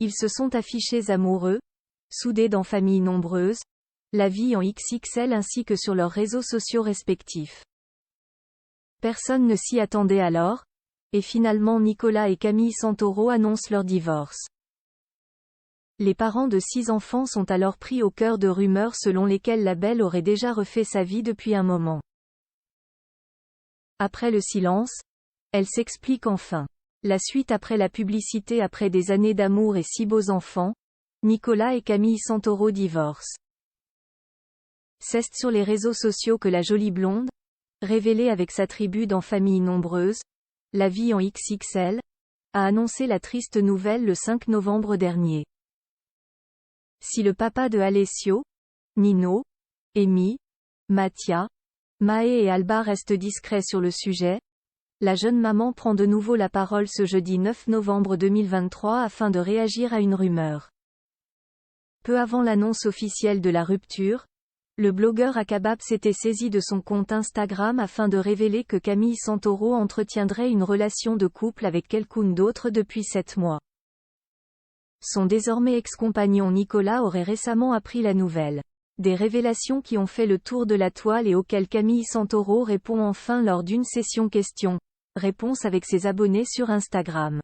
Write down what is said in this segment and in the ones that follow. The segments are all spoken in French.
Ils se sont affichés amoureux, soudés dans familles nombreuses, la vie en XXL ainsi que sur leurs réseaux sociaux respectifs. Personne ne s'y attendait alors, et finalement Nicolas et Camille Santoro annoncent leur divorce. Les parents de 6 enfants sont alors pris au cœur de rumeurs selon lesquelles la belle aurait déjà refait sa vie depuis un moment. Après le silence, elle s'explique enfin. La suite après la publicité. Après des années d'amour et 6 beaux enfants, Nicolas et Camille Santoro divorcent. C'est sur les réseaux sociaux que la jolie blonde, révélée avec sa tribu dans famille nombreuse, la vie en XXL, a annoncé la triste nouvelle le 5 novembre dernier. Si le papa de Alessio, Nino, Amy, Mattia, Mae et Alba restent discrets sur le sujet, la jeune maman prend de nouveau la parole ce jeudi 9 novembre 2023 afin de réagir à une rumeur. Peu avant l'annonce officielle de la rupture, le blogueur Akabab s'était saisi de son compte Instagram afin de révéler que Camille Santoro entretiendrait une relation de couple avec quelqu'un d'autre depuis 7 mois. Son désormais ex-compagnon Nicolas aurait récemment appris la nouvelle. Des révélations qui ont fait le tour de la toile et auxquelles Camille Santoro répond enfin lors d'une session questions-réponses avec ses abonnés sur Instagram.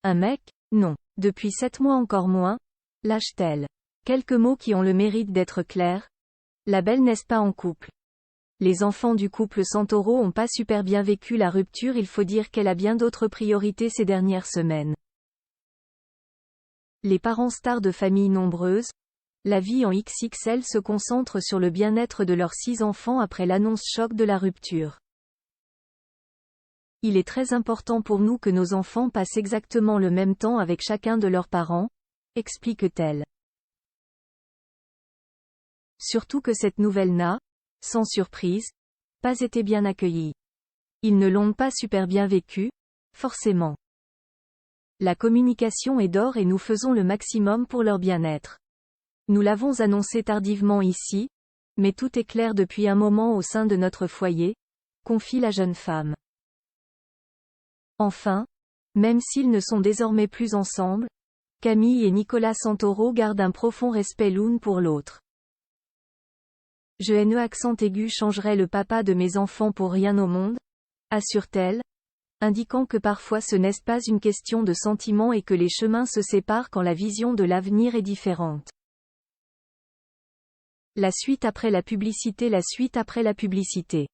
Un mec? Non. Depuis 7 mois encore moins? Lâche-t-elle. Quelques mots qui ont le mérite d'être clairs. La belle n'est pas en couple. Les enfants du couple Santoro ont pas super bien vécu la rupture. Il faut dire qu'elle a bien d'autres priorités ces dernières semaines. Les parents stars de familles nombreuses, la vie en XXL se concentre sur le bien-être de leurs 6 enfants après l'annonce choc de la rupture. Il est très important pour nous que nos enfants passent exactement le même temps avec chacun de leurs parents, explique-t-elle. Surtout que cette nouvelle n'a, sans surprise, pas été bien accueillie. Ils ne l'ont pas super bien vécu, forcément. La communication est d'or et nous faisons le maximum pour leur bien-être. Nous l'avons annoncé tardivement ici, mais tout est clair depuis un moment au sein de notre foyer, confie la jeune femme. Enfin, même s'ils ne sont désormais plus ensemble, Camille et Nicolas Santoro gardent un profond respect l'une pour l'autre. Je ne accent aigu changerais le papa de mes enfants pour rien au monde, assure-t-elle, indiquant que parfois ce n'est pas une question de sentiment et que les chemins se séparent quand la vision de l'avenir est différente. La suite après la publicité. La suite après la publicité.